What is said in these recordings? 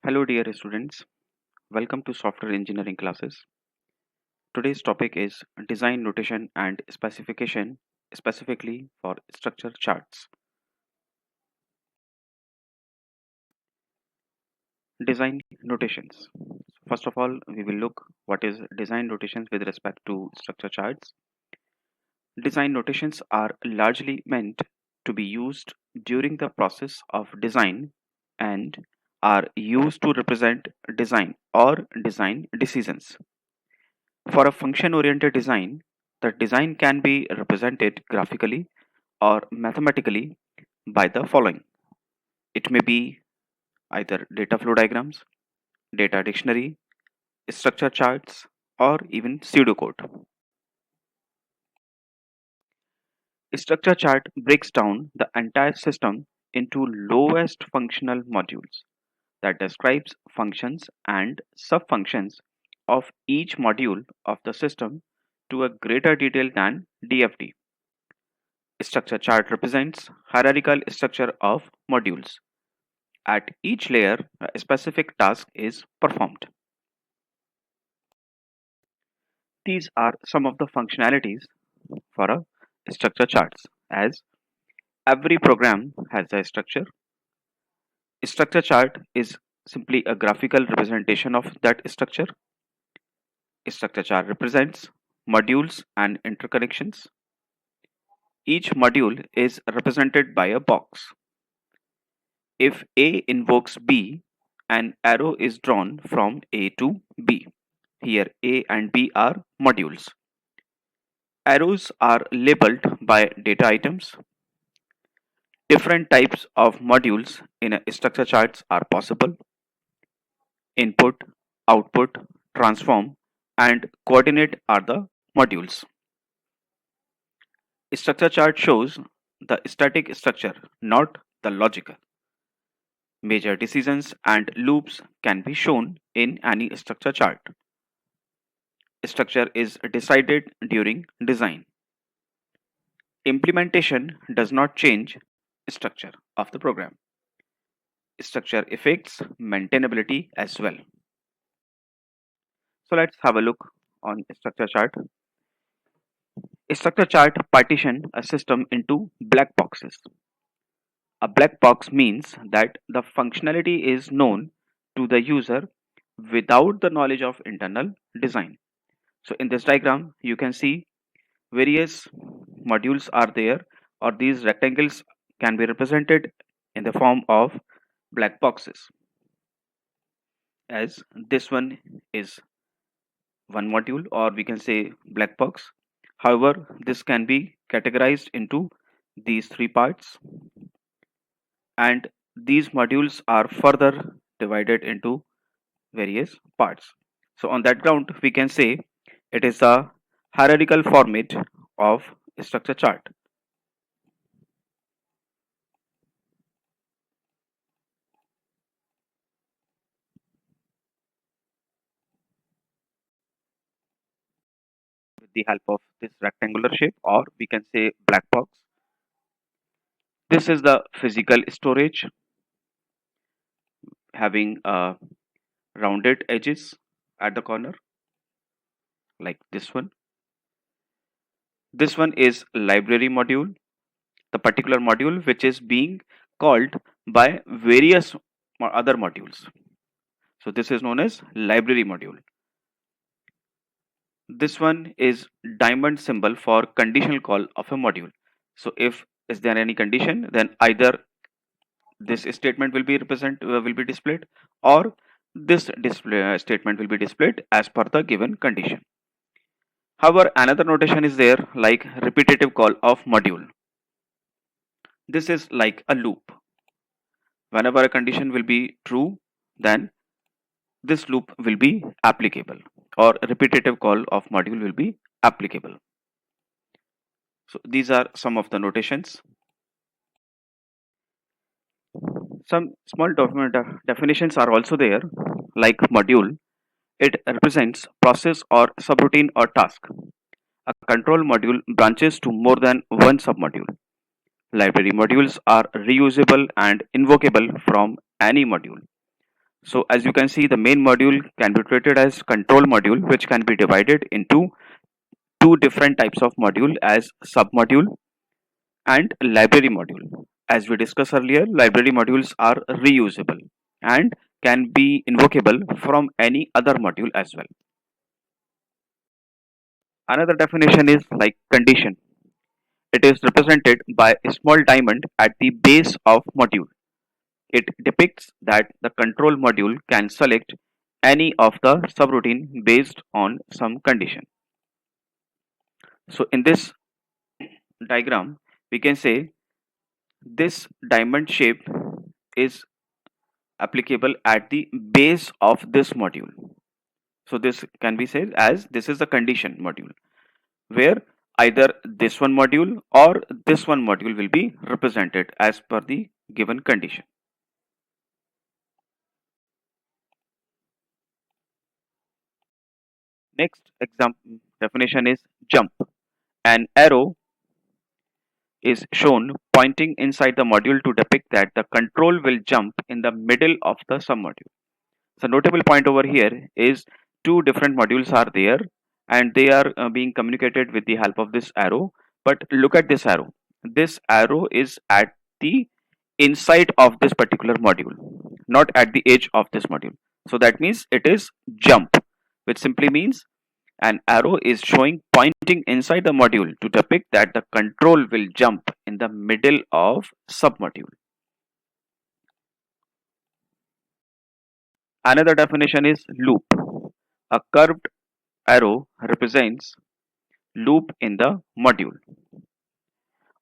Hello, dear students. Welcome to software engineering classes. Today's topic is design notation and specification, specifically for structure charts. Design notations. First of all, we will look what is design notations with respect to structure charts. Design notations are largely meant to be used during the process of design and are used to represent design or design decisions. For a function-oriented design, the design can be represented graphically or mathematically by the following. It may be either data flow diagrams, data dictionary, structure charts, or even pseudocode. A structure chart breaks down the entire system into lowest functional modules that describes functions and subfunctions of each module of the system to a greater detail than DFT. Structure chart represents hierarchical structure of modules. At each layer, a specific task is performed. These are some of the functionalities for a structure charts. As every program has a structure, a structure chart is simply a graphical representation of that structure. A structure chart represents modules and interconnections. Each module is represented by a box. If A invokes B, an arrow is drawn from A to B. Here A and B are modules. Arrows are labeled by data items. Different types of modules in a structure charts are possible. Input, output, transform, and coordinate are the modules. A structure chart shows the static structure, not the logical. Major decisions and loops can be shown in any structure chart. Structure is decided during design. Implementation does not change structure of the program. Structure affects maintainability as well. So let's have a look on structure chart. A structure chart partition a system into black boxes. A black box means that the functionality is known to the user without the knowledge of internal design. So in this diagram, you can see various modules are there, or these rectangles can be represented in the form of black boxes. As this one is one module, or we can say black box. However, this can be categorized into these three parts, and these modules are further divided into various parts. So on that ground, we can say it is a hierarchical format of a structure chart. With the help of this rectangular shape, or we can say black box. This is the physical storage having rounded edges at the corner like this one. This one is library module, the particular module which is being called by various other modules. So this is known as library module. This one is diamond symbol for conditional call of a module. So if is there any condition, then either this statement will be displayed, or this display statement will be displayed as per the given condition. However, another notation is there like repetitive call of module. This is like a loop. Whenever a condition will be true, then this loop will be applicable, or repetitive call of module will be applicable. So these are some of the notations. Some small definitions are also there, like module. It represents process or subroutine or task. A control module branches to more than one submodule. Library modules are reusable and invocable from any module. So as you can see, the main module can be treated as control module, which can be divided into two different types of module as submodule and library module. As we discussed earlier, library modules are reusable and can be invocable from any other module as well. Another definition is like condition. It is represented by a small diamond at the base of module. It depicts that the control module can select any of the subroutine based on some condition. So in this diagram, we can say this diamond shape is applicable at the base of this module. So this can be said as this is the condition module where either this one module or this one module will be represented as per the given condition. Next example definition is jump. An arrow is shown pointing inside the module to depict that the control will jump in the middle of the submodule. So notable point over here is two different modules are there and they are being communicated with the help of this arrow. But look at this arrow. This arrow is at the inside of this particular module, not at the edge of this module. So that means it is jump, which simply means an arrow is showing pointing inside the module to depict that the control will jump in the middle of submodule. Another definition is loop. A curved arrow represents loop in the module.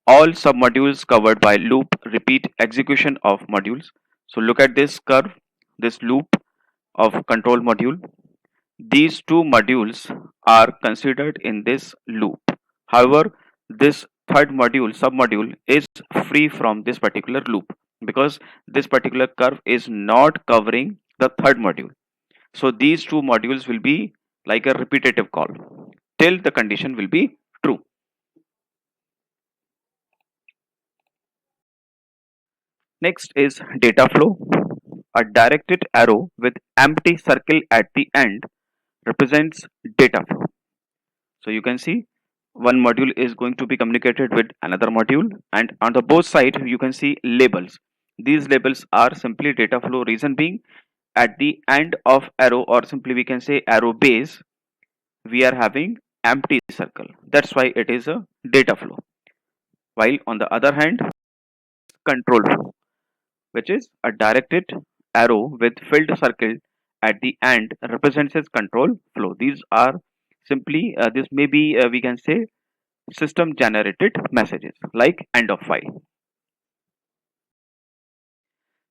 All submodules covered by loop repeat execution of modules. So look at this curve, this loop of control module. These two modules are considered in this loop. However, this third module, submodule, is free from this particular loop because this particular curve is not covering the third module. So these two modules will be like a repetitive call till the condition will be true. Next is data flow. A directed arrow with empty circle at the end represents data flow. So you can see one module is going to be communicated with another module and on the both side you can see labels. These labels are simply data flow, reason being at the end of arrow or simply we can say arrow base we are having empty circle. That's why it is a data flow. While on the other hand control flow, which is a directed arrow with filled circle at the end represents as control flow. These are simply this may be we can say system generated messages like end of file.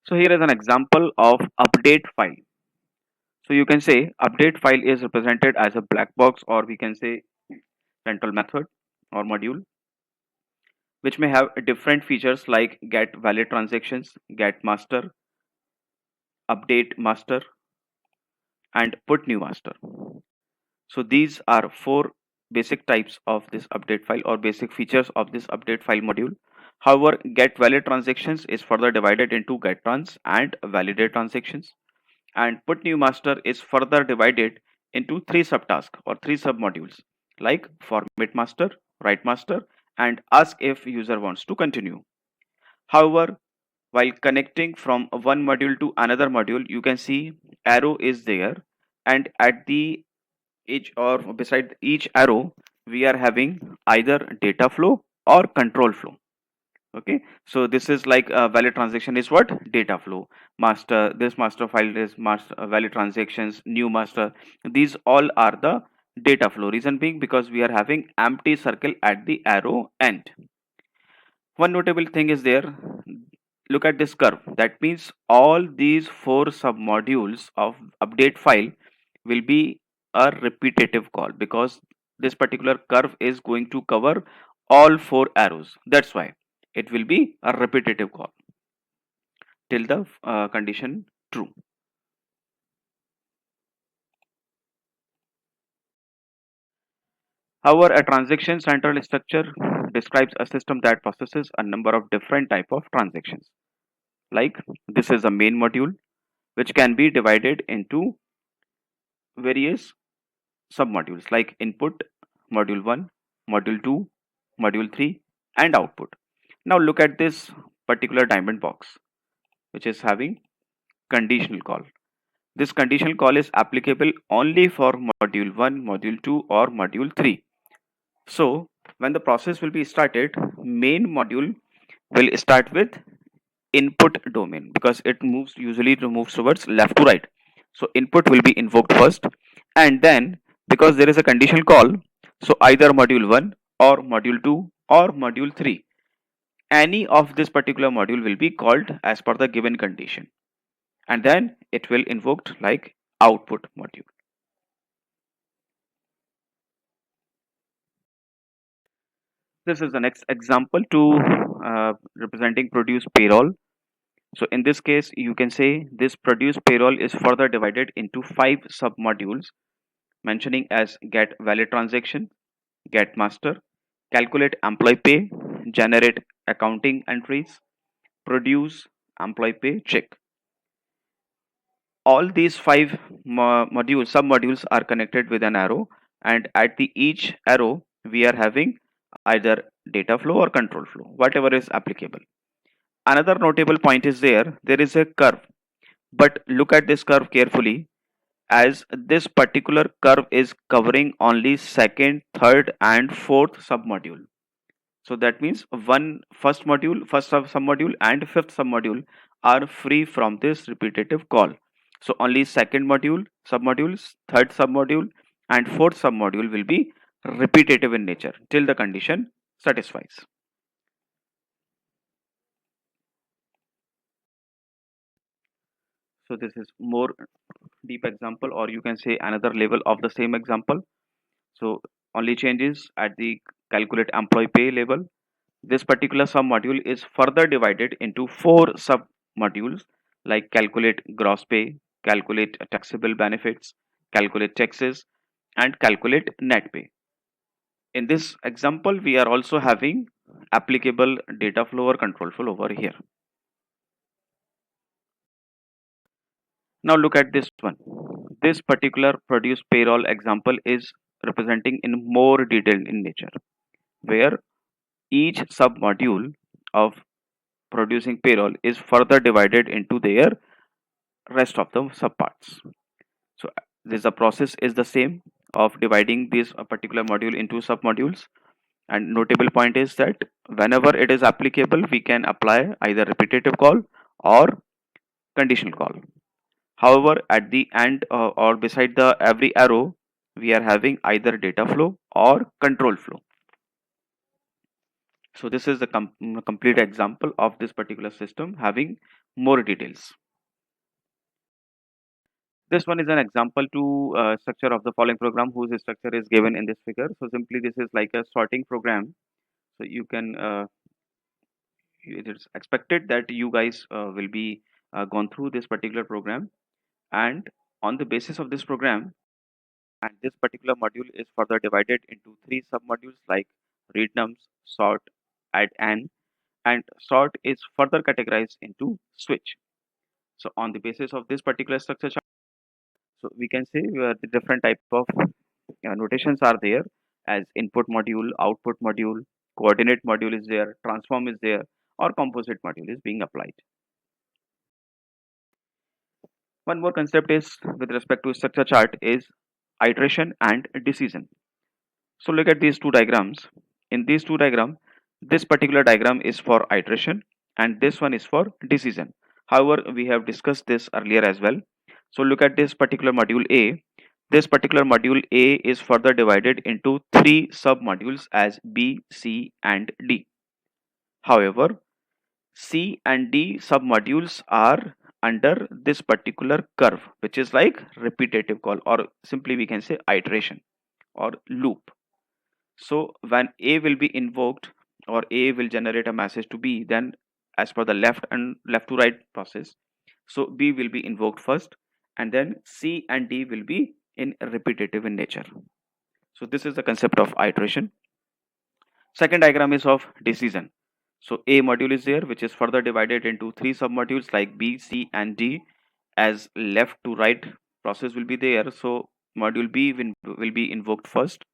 So here is an example of update file. So you can say update file is represented as a black box or we can say central method or module which may have different features like get valid transactions, get master, update master and put new master. So these are four basic types of this update file or basic features of this update file module. However, get valid transactions is further divided into get trans and validate transactions. And put new master is further divided into three subtasks or three submodules like format master, write master, and ask if user wants to continue. However, while connecting from one module to another module, you can see arrow is there, and at the each or beside each arrow we are having either data flow or control flow. Okay, so this is like a valid transaction is what data flow, master, this master file is master valid transactions, new master, these all are the data flow, reason being because we are having empty circle at the arrow end. One notable thing is there, look at this curve, that means all these four submodules of update file will be a repetitive call because this particular curve is going to cover all four arrows. That's why it will be a repetitive call till the condition true. However, a transaction central structure describes a system that processes a number of different type of transactions. Like this is a main module, which can be divided into various submodules like input, module 1, module 2, module 3, and output. Now look at this particular diamond box, which is having conditional call. This conditional call is applicable only for module 1, module 2, or module 3. So when the process will be started, main module will start with input domain because it moves towards left to right. So input will be invoked first, and then because there is a conditional call, so either module 1 or module 2 or module 3, any of this particular module will be called as per the given condition, and then it will invoked like output module. This is the next example to representing produce payroll. So in this case, you can say this produce payroll is further divided into 5 submodules, mentioning as get valid transaction, get master, calculate employee pay, generate accounting entries, produce employee pay check. All these 5 modules, submodules are connected with an arrow, and at the each arrow we are having either data flow or control flow, whatever is applicable. Another notable point is there is a curve, but look at this curve carefully, as this particular curve is covering only second, third, and fourth submodule. So that means first module, first submodule, and fifth submodule are free from this repetitive call. So only second module, submodules, third submodule, and fourth submodule will be repetitive in nature till the condition satisfies. So this is more deep example, or you can say another level of the same example. So only changes at the calculate employee pay level. This particular submodule is further divided into 4 submodules like calculate gross pay, calculate taxable benefits, calculate taxes, and calculate net pay. In this example, we are also having applicable data flow or control flow over here. Now look at this one. This particular produce payroll example is representing in more detail in nature, where each submodule of producing payroll is further divided into their rest of the subparts. So this the process is the same of dividing this particular module into submodules. And notable point is that whenever it is applicable, we can apply either repetitive call or conditional call. However, at the end or beside the every arrow, we are having either data flow or control flow. So this is the complete example of this particular system having more details. This one is an example to structure of the following program whose structure is given in this figure. So simply this is like a sorting program. So you can it is expected that you guys will be gone through this particular program, and on the basis of this program, and this particular module is further divided into 3 submodules like read nums, sort, add and sort is further categorized into switch. So on the basis of this particular structure chart, so we can say the different type of notations are there, as input module, output module, coordinate module is there, transform is there, or composite module is being applied. One more concept is with respect to structure chart is iteration and decision. So look at these two diagrams. In these two diagrams, this particular diagram is for iteration and this one is for decision. However, we have discussed this earlier as well. So look at this particular module A. This particular module A is further divided into 3 submodules as B, C, and D. However, C and D submodules are under this particular curve, which is like repetitive call, or simply we can say iteration or loop. So when A will be invoked or A will generate a message to B, then as per the left and left to right process, so B will be invoked first, and then C and D will be in repetitive in nature. So this is the concept of iteration. Second diagram is of decision. So A module is there, which is further divided into 3 submodules like B, C, and D. as left to right process will be there. So module B will be invoked first,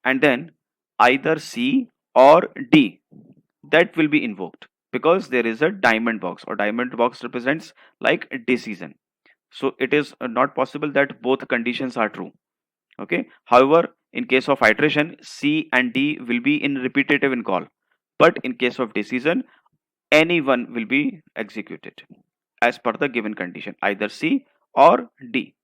and then either C or D that will be invoked, because there is a diamond box, or diamond box represents like a decision. So it is not possible that both conditions are true. Okay. However, in case of iteration, C and D will be in repetitive in call, but in case of decision, any one will be executed as per the given condition, either C or D.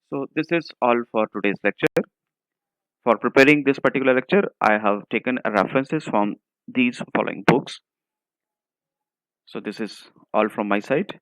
So this is all for today's lecture. For preparing this particular lecture, I have taken references from these following books. So this is all from my side.